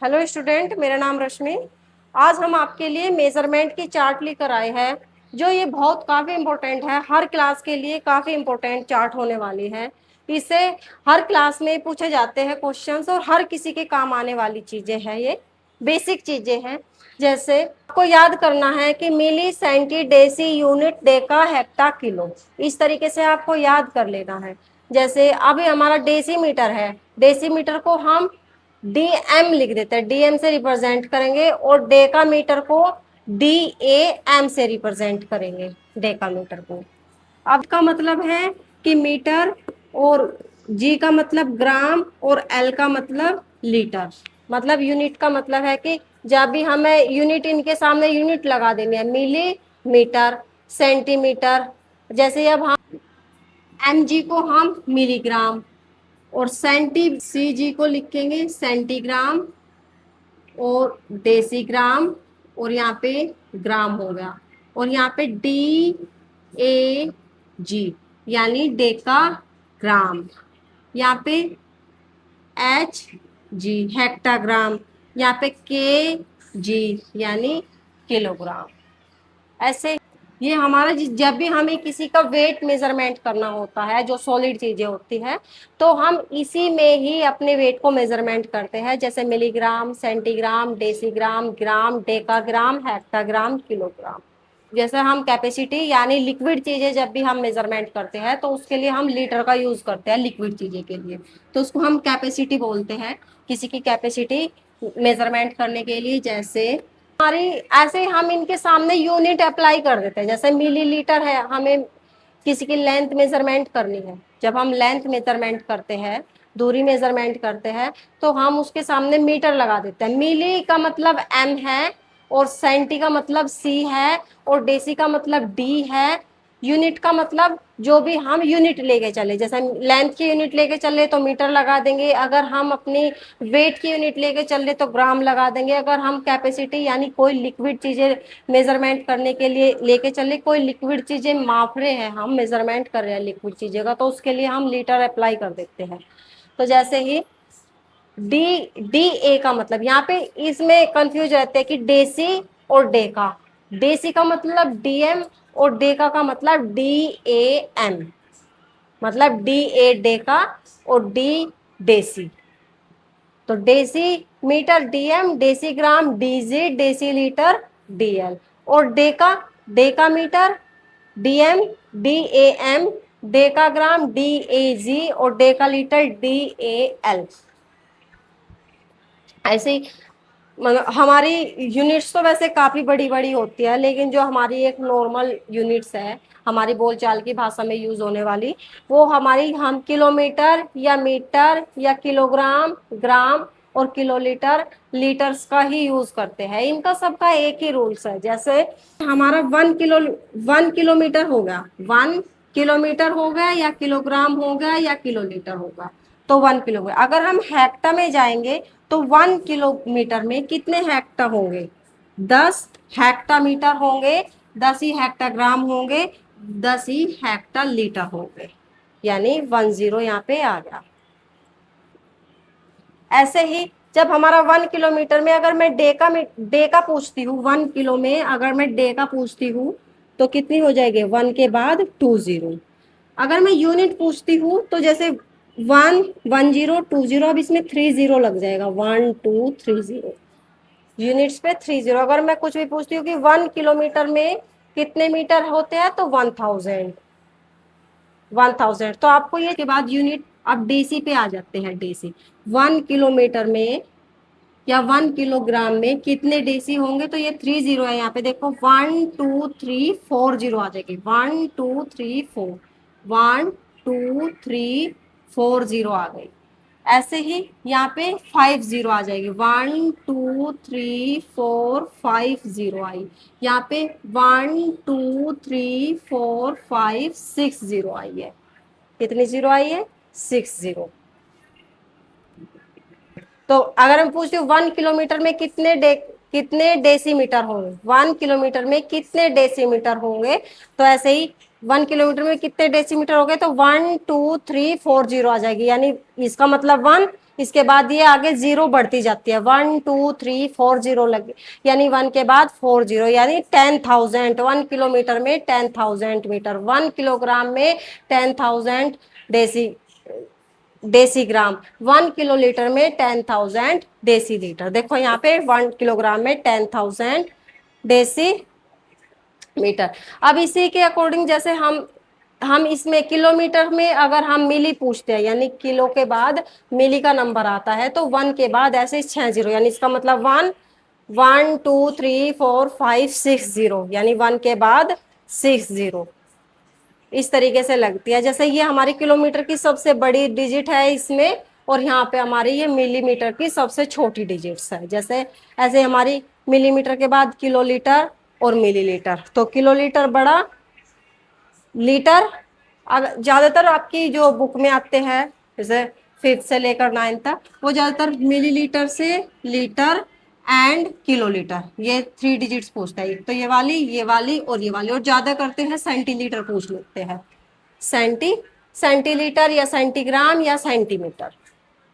Hello student, मेरा नाम रश्मि। आज हम आपके लिए मेजरमेंट की चार्ट लेकर आए हैं, जो ये बहुत काफ़ी इम्पोर्टेंट है। हर क्लास के लिए काफ़ी इम्पोर्टेंट चार्ट होने वाली है। इससे हर क्लास में पूछे जाते हैं क्वेश्चंस और हर किसी के काम आने वाली चीज़ें हैं। ये बेसिक चीज़ें हैं। जैसे आपको याद करना है कि milli, centi, deci, unit, deca, hecto, kilo, इस तरीके से आपको याद कर लेना है। जैसे अभी हमारा डेसीमीटर है, डेसीमीटर को हम डीएम लिख देते हैं, डीएम से रिप्रेजेंट करेंगे, और डेका मीटर को डीएएम से रिप्रेजेंट करेंगे, डेका मीटर को। अब का मतलब है कि मीटर, और जी का मतलब ग्राम, और एल का मतलब लीटर। मतलब यूनिट का मतलब है कि जब भी हमें यूनिट, इनके सामने यूनिट लगा देनी है, मिली, मीटर, सेंटीमीटर। जैसे अब हम एमजी को हम मिलीग्राम, और सीजी को लिखेंगे सेंटीग्राम, और डेसीग्राम, और यहाँ पे ग्राम हो गया, और यहाँ पे DAG यानी डेका ग्राम, यहाँ पे HG हेक्टाग्राम, यहाँ पे KG यानी किलोग्राम। ऐसे ये हमारा जब भी हमें किसी का वेट मेजरमेंट करना होता है, जो सॉलिड चीजें होती है, तो हम इसी में ही अपने वेट को मेजरमेंट करते हैं। जैसे मिलीग्राम, सेंटीग्राम, डेसीग्राम, ग्राम, डेकाग्राम, हेक्टाग्राम, किलोग्राम। जैसे हम कैपेसिटी यानी लिक्विड चीजें जब भी हम मेजरमेंट करते हैं, तो उसके लिए हम लीटर का यूज करते हैं लिक्विड चीजें के लिए, तो उसको हम कैपेसिटी बोलते हैं, किसी की कैपेसिटी मेजरमेंट करने के लिए। जैसे हमारी ऐसे हम इनके सामने यूनिट अप्लाई कर देते हैं। जैसे मिलीलीटर है, हमें किसी की लेंथ मेजरमेंट करनी है, जब हम लेंथ मेजरमेंट करते हैं, दूरी मेजरमेंट करते हैं, तो हम उसके सामने मीटर लगा देते हैं। मिली का मतलब एम है, और सेंटी का मतलब सी है, और डेसी का मतलब डी है। यूनिट का मतलब जो भी हम यूनिट लेके चले, जैसे लेंथ की यूनिट लेके चले तो मीटर लगा देंगे, अगर हम अपनी वेट की यूनिट लेके चल रहे तो ग्राम लगा देंगे, अगर हम कैपेसिटी यानी कोई लिक्विड चीजें मेजरमेंट करने के लिए लेके चले, कोई लिक्विड चीजें माप रहे हैं, हम मेजरमेंट कर रहे हैं लिक्विड चीजें का, तो उसके लिए हम लीटर अप्लाई कर देते हैं। तो जैसे ही डी का मतलब, यहाँ पे इसमें कंफ्यूज रहते हैं कि डेसी और डेका। डेसी का मतलब डीएम, और डेका का मतलब DAM। मतलब DA डेका, और D डेसी। तो decimetre DM, decigram DG, decilitre DL, और deca, decametre DM, DAM, decagram DAG, और डेकालीटर DAL। ऐसे ही हमारी यूनिट्स तो वैसे काफी बड़ी बड़ी होती है, लेकिन जो हमारी एक नॉर्मल यूनिट्स है, हमारी बोलचाल की भाषा में यूज होने वाली, वो हमारी, हम किलोमीटर या मीटर या किलोग्राम, ग्राम, और किलोलीटर, लीटर्स का ही यूज करते हैं। इनका सबका एक ही रूल्स है। जैसे हमारा 1 किलोमीटर हो गया, 1 किलोमीटर हो गया, या किलोग्राम हो गया, या किलोलीटर होगा, तो 1 किलोमीटर। अगर हम हेक्टा में जाएंगे तो 1 किलोमीटर में कितने हेक्टा होंगे? 10 हेक्टामीटर होंगे, 10 ही हेक्टाग्राम होंगे, 10 ही हेक्टा लीटर होंगे, यानी 10 यहाँ पे आ गया। ऐसे ही जब हमारा 1 किलोमीटर में अगर मैं डेका पूछती हूँ, 1 किलो में अगर मैं डेका पूछती हूँ तो कितनी हो जाएगी? 1 के बाद 20। अगर मैं यूनिट पूछती हूँ तो जैसे 1 10 20, अब इसमें 30 लग जाएगा, 1230 यूनिट्स पे 30। अगर मैं कुछ भी पूछती हूँ कि 1 किलोमीटर में कितने मीटर होते हैं, तो 1000। तो आपको ये के बाद यूनिट, अब डेसी पे आ जाते हैं। डेसी 1 किलोमीटर में या 1 किलोग्राम में कितने डेसी होंगे, तो ये 30 है। यहाँ पे देखो 1 2 3 4 0 आ जाएगी, 1 2 3 4, 1 2 3 4 0 आ गई। ऐसे ही यहाँ पे 50 आ जाएगी, 1 2 3 4 5 0 आई। यहाँ पे 1 2 3 4 5 6 0 आई है। कितनी जीरो आई है? 60। तो अगर मैं पूछती हूँ 1 किलोमीटर में कितने डेसीमीटर होंगे, 1 किलोमीटर में कितने डेसीमीटर होंगे, तो ऐसे ही 1 किलोमीटर में कितने डेसीमीटर हो गए, तो 1 2 3 4 0 आ जाएगी, यानी इसका मतलब 1, इसके बाद ये आगे जीरो बढ़ती जाती है, 1 2 3 4 जीरो लगे, यानी 1 के बाद 4 जीरो, यानी 10,000, 1 किलोमीटर में 10,000 मीटर, 1 किलोग्राम में 10,000 डेसी डेसीग्राम, 1 किलोलीटर में 10,000 डेसीलीटर। देखो यहाँ पे 1 किलोग्राम में 10,000 डेसी मीटर। अब इसी के अकॉर्डिंग जैसे हम इसमें किलोमीटर में अगर हम मिली पूछते हैं, यानी किलो के बाद मिली का नंबर आता है, तो 1 के बाद ऐसे 6 जीरो, यानी इसका मतलब 1 1 2 3 4 5 6 जीरो, यानी 1 के बाद 6 जीरो, इस तरीके से लगती है। जैसे ये हमारी किलोमीटर की सबसे बड़ी डिजिट है इसमें, और यहाँ पे हमारी ये मिलीमीटर की सबसे छोटी डिजिट्स है। जैसे ऐसे हमारी मिलीमीटर के बाद किलोलीटर और मिलीलीटर, तो किलोलीटर बड़ा, लीटर अगर ज्यादातर आपकी जो बुक में आते हैं जैसे 5th से लेकर 9th तक, वो ज्यादातर मिलीलीटर से लीटर एंड किलोलीटर, ये 3 डिजिट्स पूछता है। तो ये वाली और ये वाली, और ज्यादा करते हैं सेंटीलीटर पूछ लेते हैं, सेंटीलीटर या सेंटीग्राम या सेंटीमीटर,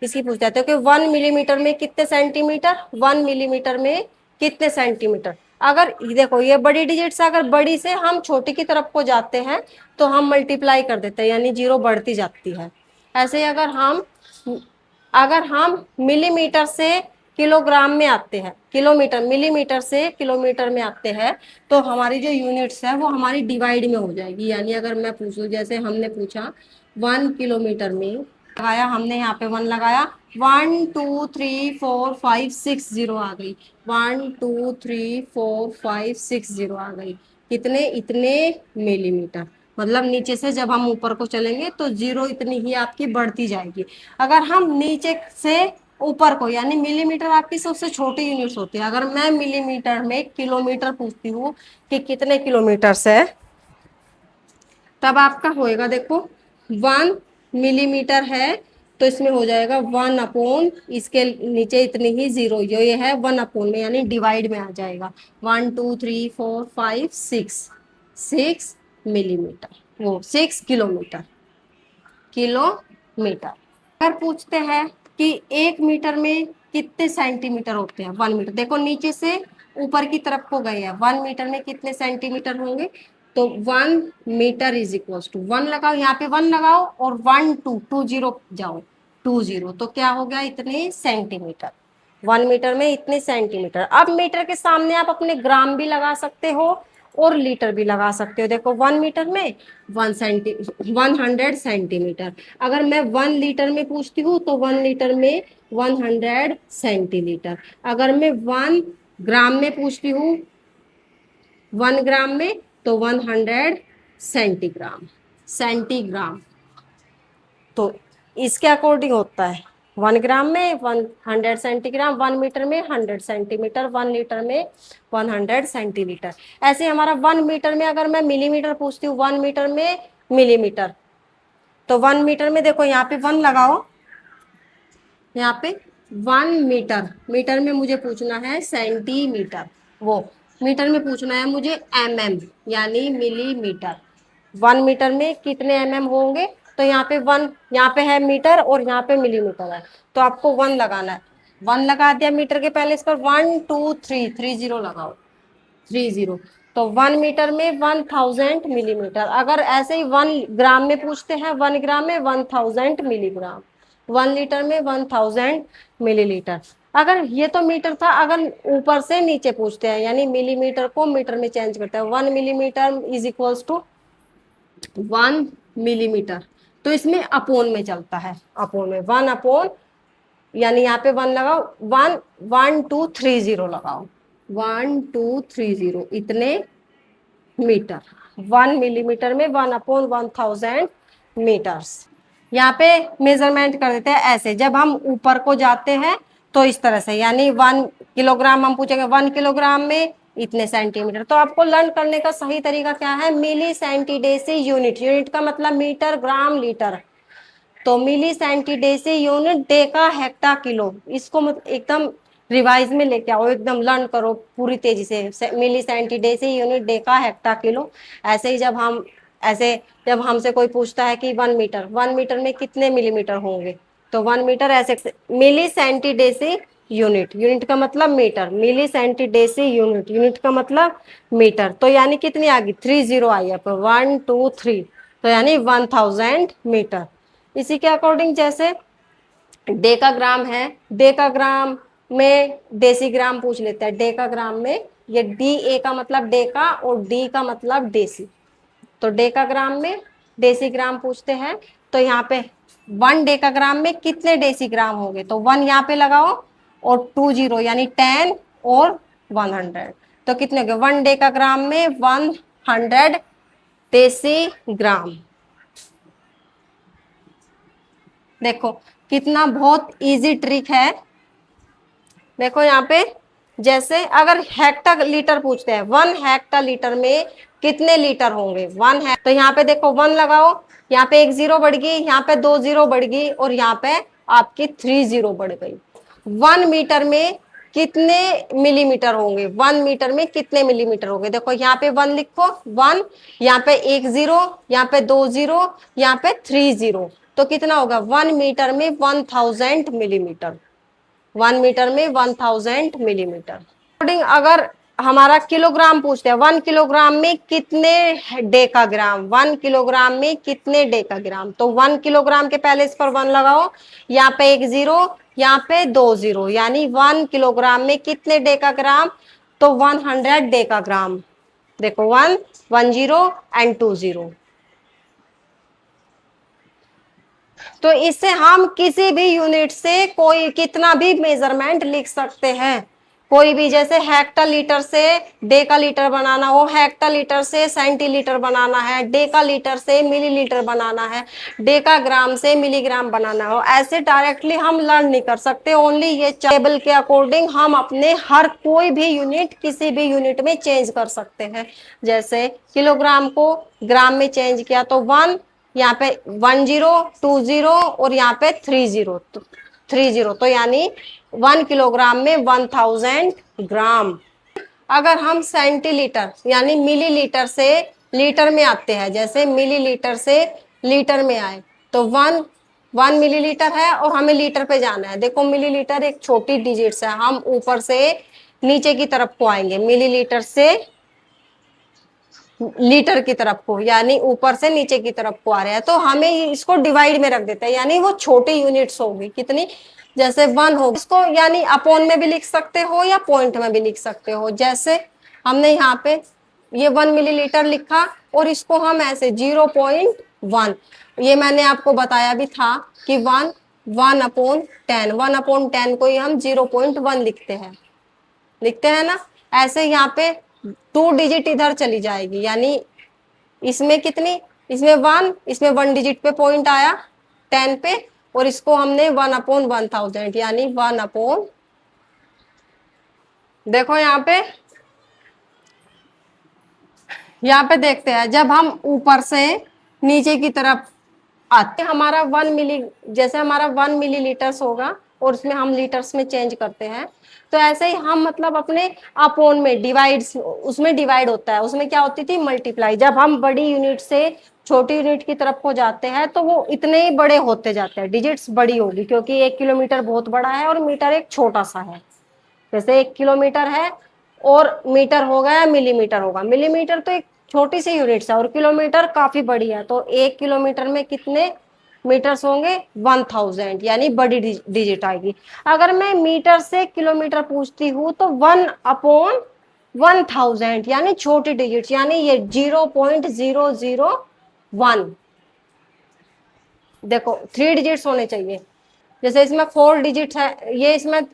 इसकी पूछ जाते हो कि 1 मिलीमीटर में कितने सेंटीमीटर, 1 मिलीमीटर में कितने सेंटीमीटर। अगर देखो ये बड़ी डिजिट्स, अगर बड़ी से हम छोटी की तरफ को जाते हैं तो हम मल्टीप्लाई कर देते हैं, यानी जीरो बढ़ती जाती है। ऐसे ही अगर हम मिलीमीटर से किलोग्राम में आते हैं, किलोमीटर मिलीमीटर से किलोमीटर में आते हैं, तो हमारी जो यूनिट्स है वो हमारी डिवाइड में हो जाएगी। यानी अगर मैं पूछूं, जैसे हमने पूछा 1 किलोमीटर में लगाया, हमने यहाँ पे 1 लगाया, 1 2 3 4 5 6 जीरो आ गई, 1 2 3 4 5 6 जीरो आ गई, कितने, इतने मिलीमीटर। मतलब नीचे से जब हम ऊपर को चलेंगे तो जीरो इतनी ही आपकी बढ़ती जाएगी। अगर हम नीचे से ऊपर को, यानी मिलीमीटर आपकी सबसे छोटी यूनिट्स होती है, अगर मैं मिलीमीटर में किलोमीटर पूछती हूँ कि कितने किलोमीटर है, तब आपका होएगा, देखो 1 मिलीमीटर है तो इसमें हो जाएगा 1 अपॉन, इसके नीचे इतनी ही जीरो, ये है 1 अपॉन में, यानी डिवाइड में आ जाएगा, 1 2 3 4 5 6 मिलीमीटर, वो 6 किलोमीटर, किलोमीटर। अगर पूछते हैं कि 1 मीटर में कितने सेंटीमीटर होते हैं, 1 मीटर, देखो नीचे से ऊपर की तरफ को गए हैं, 1 मीटर में कितने सेंटीमीटर होंगे, तो 1 मीटर इज इक्वल टू 1 लगाओ, यहाँ पे 1 लगाओ और 1 2 2 जीरो जाओ, 2 जीरो, तो क्या हो गया, इतने सेंटीमीटर, 1 मीटर में इतने सेंटीमीटर। अब मीटर के सामने आप अपने ग्राम भी लगा सकते हो और लीटर भी लगा सकते हो। देखो 1 मीटर में 100 सेंटीमीटर, अगर मैं 1 लीटर में पूछती हूँ तो 1 लीटर में 100 सेंटीलीटर, अगर मैं 1 ग्राम में पूछती हूँ 1 ग्राम में, तो 100 सेंटीग्राम, सेंटीग्राम। तो इसके अकॉर्डिंग होता है 1 ग्राम में 100 सेंटीग्राम, 1 मीटर में 100 सेंटीमीटर, 1 लीटर में 100 सेंटीलीटर। ऐसे हमारा 1 मीटर में अगर मैं मिलीमीटर पूछती हूँ, 1 मीटर में मिलीमीटर, तो 1 मीटर में देखो यहाँ पे 1 लगाओ, यहाँ पे 1 मीटर, मीटर में मुझे पूछना है सेंटीमीटर, वो मीटर में पूछना है मुझे यानी मिलीमीटर। 1 मीटर में कितने होंगे, तो यहाँ पे 1, यहाँ पे है मीटर और यहाँ पे मिलीमीटर है, तो आपको 1 लगाना है, 1 लगा दिया मीटर के पहले, इस पर 1 2 3 3 जीरो लगाओ, 3 जीरो, तो 1 मीटर में 1000 मिलीमीटर। अगर ऐसे ही 1 ग्राम में पूछते हैं, 1 ग्राम में 1000 मिलीग्राम, 1 लीटर में 1000 मिलीलीटर। अगर ये तो मीटर था, अगर ऊपर से नीचे पूछते हैं, यानी मिलीमीटर को मीटर में चेंज करते हैं, 1 millimetre is equals to 1 millimetre, तो इसमें अपोन में चलता है, अपोन में 1 अपोन, यानी यहाँ पे 1 लगाओ, 1 1 2 3 जीरो लगाओ, 1 2 3 जीरो, इतने मीटर। 1 मिलीमीटर में 1 अपॉन 1000 मीटर्स। यहाँ पे मेजरमेंट कर देते हैं ऐसे, जब हम ऊपर को जाते हैं तो इस तरह से, यानी 1 किलोग्राम हम पूछेंगे, 1 किलोग्राम में इतने सेंटीमीटर। तो आपको लर्न करने का सही तरीका क्या है, मिली सेंटीडेसी यूनिट, यूनिट का मतलब मीटर ग्राम लीटर, तो मिली सेंटीडेसी यूनिट डेका हेक्टा किलो, इसको एकदम रिवाइज में लेके आओ, एकदम लर्न करो पूरी तेजी से, मिली सेंटीडेसी यूनिट डेका हेक्टा किलो। ऐसे ही जब हमसे कोई पूछता है कि 1 मीटर, 1 मीटर में कितने मिलीमीटर होंगे, तो 1 मीटर ऐसे, मिली सेंटीडेसी यूनिट, यूनिट का मतलब मीटर, मिली सेंटीडेसी यूनिट, यूनिट का मतलब मीटर। तो यानी कितनी आ गई, 30 आई यहाँ पे, 1 2 3, तो यानी 1000 मीटर। इसी के अकॉर्डिंग जैसे डेकाग्राम है, डेकाग्राम में डेसीग्राम पूछ लेते हैं। डेकाग्राम में ये डी ए का मतलब डेका और डी का मतलब डेसी, तो डेकाग्राम में डेसीग्राम पूछते हैं। तो यहाँ पे 1 डेकाग्राम में कितने डेसीग्राम होंगे, तो 1 यहाँ पे लगाओ और 2 0 यानी 10 और 100, तो कितने हो गए 1 डेकाग्राम में 100 डेसीग्राम। देखो कितना बहुत इजी ट्रिक है। देखो यहाँ पे जैसे अगर हेक्टर लीटर पूछते हैं, 1 हेक्टर लीटर में कितने लीटर होंगे, 1 है, तो यहाँ पे देखो 1 लगाओ, यहाँ पे 1 0 बढ़ गई, यहाँ पे 2 0 बढ़ गई और यहाँ पे आपकी 3 0 बढ़ गई। 1 मीटर में कितने मिलीमीटर होंगे, 1 मीटर में कितने मिलीमीटर होंगे, देखो यहाँ पे 1 लिखो, 1, यहाँ पे 1 0, यहाँ पे 2 0, यहाँ पे 3 0, तो कितना होगा 1 मीटर में 1000 मिलीमीटर, 1 मीटर में 1000 मिलीमीटर। अकॉर्डिंग अगर हमारा किलोग्राम पूछते हैं, 1 किलोग्राम में कितने डेकाग्राम, 1 किलोग्राम में कितने डेकाग्राम, तो 1 किलोग्राम के पहले इस पर 1 लगाओ, यहाँ पे 1 0, यहाँ पे 2 0, यानी 1 किलोग्राम में कितने डेकाग्राम, तो 100 डेकाग्राम। देखो 1 1 0 एंड 2 0। तो इससे हम किसी भी यूनिट से कोई कितना भी मेजरमेंट लिख सकते हैं, कोई भी, जैसे हेक्टर लीटर से डेका लीटर बनाना हो, हेक्टर लीटर से सेंटीलीटर बनाना है, डेका लीटर से मिलीलीटर बनाना है, डेका ग्राम से मिलीग्राम बनाना हो, ऐसे डायरेक्टली हम लर्न नहीं कर सकते। ओनली ये टेबल के अकॉर्डिंग हम अपने हर कोई भी यूनिट किसी भी यूनिट में चेंज कर सकते हैं। जैसे किलोग्राम को ग्राम में चेंज किया तो 1, यहाँ पे 1 0 2 0 और यहाँ पे 3 0, तो 3 0, तो यानी 1 किलोग्राम में 1000 ग्राम। अगर हम सेंटीलीटर यानी मिलीलीटर से लीटर में आते हैं, जैसे मिलीलीटर से लीटर में आए, तो 1 मिलीलीटर है और हमें लीटर पे जाना है। देखो मिलीलीटर एक छोटी डिजिट है, हम ऊपर से नीचे की तरफ को आएंगे, मिलीलीटर से लीटर की तरफ को, यानी ऊपर से नीचे की तरफ को आ रहे हैं, तो हमें इसको डिवाइड में रख देते हैं, यानी वो छोटी यूनिट्स होगी कितनी, जैसे 1 होगी, इसको यानी अपॉन में भी लिख सकते हो या पॉइंट में भी लिख सकते हो। जैसे हमने यहाँ पे ये 1 मिलीलीटर लिखा और इसको हम ऐसे 0.1, ये मैंने आपको बताया भी था कि 1/10, 1/10 को ही हम 0.1 लिखते हैं ना। ऐसे यहाँ पे 2 डिजिट इधर चली जाएगी, यानी इसमें कितनी, इसमें 1, इसमें 1 डिजिट पे पॉइंट आया 10 पे, और इसको हमने 1/1000 यानी 1/, देखो यहाँ पे देखते हैं, जब हम ऊपर से नीचे की तरफ आते, हमारा 1 मिली, जैसे हमारा 1 मिलीलीटर्स होगा और उसमें हम लीटर्स में चेंज करते हैं, तो ऐसे ही हम मतलब अपने अपोन में डिवाइड, उसमें डिवाइड होता है, उसमें क्या होती थी मल्टीप्लाई। जब हम बड़ी यूनिट से छोटी यूनिट की तरफ को जाते हैं तो वो इतने ही बड़े होते जाते हैं, डिजिट्स बड़ी होगी, क्योंकि 1 किलोमीटर बहुत बड़ा है और मीटर एक छोटा सा है। जैसे 1 किलोमीटर है और मीटर हो गया मिलीमीटर होगा, मिलीमीटर तो एक छोटी सी यूनिट है और किलोमीटर काफी बड़ी है, तो 1 किलोमीटर में कितने मीटर्स होंगे 1000, यानी बड़ी डिजिट आएगी। अगर मैं मीटर से किलोमीटर पूछती हूँ तो 1/1000 यानी छोटी डिजिट, यानी ये 0.001। देखो 3 डिजिट्स होने चाहिए, जैसे इसमें 4 डिजिट है, ये इसमें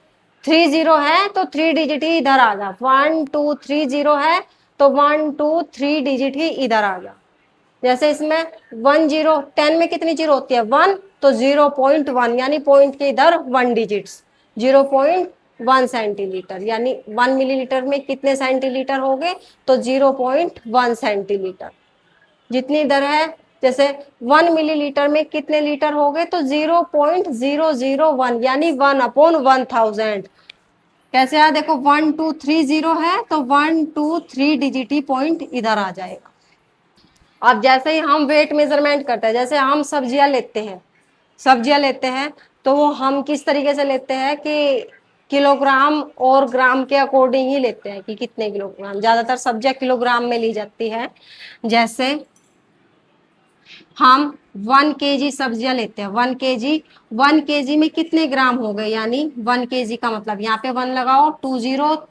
3 0 है तो 3 डिजिट ही इधर आ जा, 1 2 3 0 है तो 1 2 3 डिजिट ही इधर आ जा। जैसे इसमें 1 0, 10 में कितनी जीरो होती है 1, तो 0.1 यानी पॉइंट के इधर 1 डिजिट्स, 0.1 सेंटीलीटर, यानी 1 मिलीलीटर में कितने सेंटीलीटर हो गए, तो 0.1 सेंटीलीटर। जितनी इधर है, जैसे 1 मिलीलीटर में कितने लीटर हो गए, तो 0.001 यानी 1/1000। कैसे आया, देखो 1 2 3 0 है तो 1 2 3 डिजिट ही पॉइंट इधर आ जाएगा। अब जैसे ही हम वेट मेजरमेंट करते हैं, जैसे हम सब्जियां लेते हैं तो वो हम किस तरीके से लेते हैं कि किलोग्राम और ग्राम के अकॉर्डिंग ही लेते हैं कि कितने किलोग्राम। ज्यादातर सब्जियां किलोग्राम में ली जाती है। जैसे हम 1 kg सब्जियां लेते हैं, 1 kg, 1 kg में कितने ग्राम हो गए, यानी 1 kg का मतलब यहाँ पे 1 लगाओ, 2 0,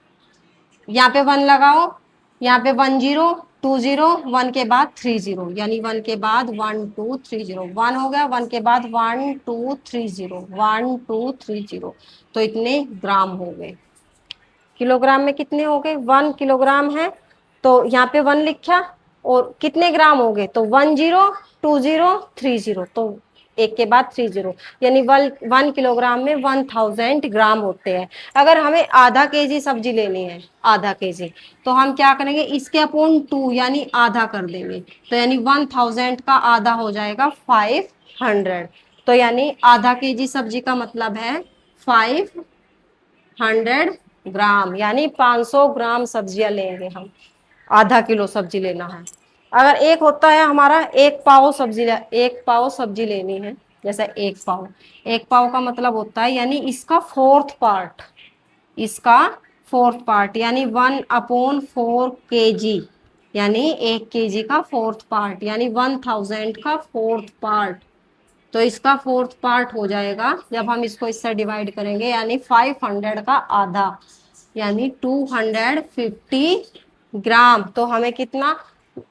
यहाँ पे 1 लगाओ, यहाँ पे 1 0, 2 0, 1 के बाद 3 0, यानी 1 के बाद 1 2 3 0, 1 हो गया, 1 के बाद 1 2 3 0, 1 2 3 0, तो इतने ग्राम हो गए। किलोग्राम में कितने हो गए, 1 किलोग्राम है तो यहाँ पे 1 लिखा, और कितने ग्राम हो गए, तो 1 0 2 0 3 0, तो एक के बाद 3 0, यानी 1 किलोग्राम में 1000 ग्राम होते हैं। अगर हमें आधा केजी सब्जी लेनी है, आधा केजी, तो हम क्या करेंगे, इसके अपॉन 2 यानी आधा कर देंगे, तो यानी 1000 का आधा हो जाएगा 500। तो यानी आधा केजी सब्जी का मतलब है 500 ग्राम, यानी 500 ग्राम सब्जियां लेंगे हम। आधा किलो सब्जी लेना है। अगर एक होता है हमारा 1 पाव सब्जी लेनी है, जैसे 1 पाव, 1 पाव का मतलब होता है यानी इसका 4th पार्ट, इसका 4th पार्ट, यानी 1/4 kg, यानी 1 kg का 4th पार्ट, यानी 1000 का 4th पार्ट। तो इसका 4th पार्ट हो जाएगा जब हम इसको इससे डिवाइड करेंगे, यानी 500 का आधा, यानी 250 ग्राम। तो हमें कितना,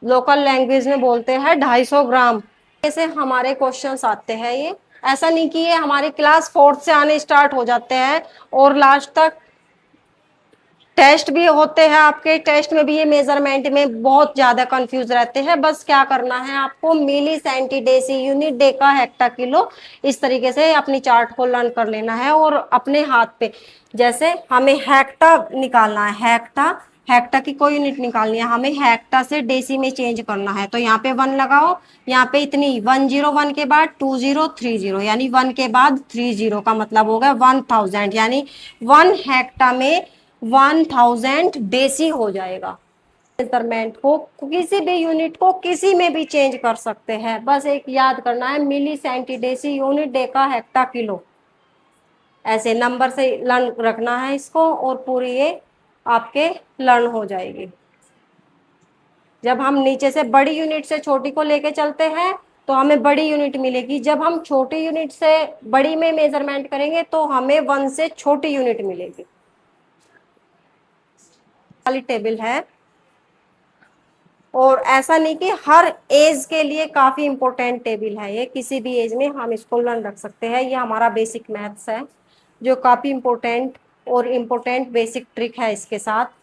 लोकल लैंग्वेज में बोलते हैं 250 ग्राम। ऐसे हमारे क्वेश्चंस आते हैं ये। ऐसा नहीं कि ये हमारी क्लास 4th से आने स्टार्ट हो जाते हैं और लास्ट तक टेस्ट भी होते हैं। आपके टेस्ट में भी ये मेजरमेंट में बहुत ज्यादा कंफ्यूज रहते हैं। बस क्या करना है आपको, milli centi deci unit deca hecto kilo, इस तरीके से अपनी चार्ट को लर्न कर लेना है। और अपने हाथ पे, जैसे हमें हेक्टा निकालना है, हेक्टा, हेक्टा की कोई यूनिट निकालनी है, हमें हेक्टा से डेसी में चेंज करना है, तो यहाँ पे 1 लगाओ, यहाँ पे इतनी 101 के बाद 2030, यानी 1 के बाद 30 का मतलब हो गया 1000, यानी 1 हेक्टा में 1000 डेसी हो जाएगा। मेजरमेंट को, किसी भी यूनिट को किसी में भी चेंज कर सकते हैं। बस एक याद करना है, milli centi deci unit deca hecto kilo, ऐसे नंबर से लर्न रखना है इसको, और पूरी ये आपके लर्न हो जाएगी। जब हम नीचे से बड़ी यूनिट से छोटी को लेके चलते हैं तो हमें बड़ी यूनिट मिलेगी, जब हम छोटी यूनिट से बड़ी में मेजरमेंट करेंगे तो हमें 1 से छोटी यूनिट मिलेगी। वाली टेबल है, और ऐसा नहीं कि हर एज के लिए काफी इंपॉर्टेंट टेबल है ये, किसी भी एज में हम इसको लर्न रख सकते हैं। ये हमारा बेसिक मैथ्स है जो काफी इंपॉर्टेंट और इम्पोर्टेंट बेसिक ट्रिक है इसके साथ।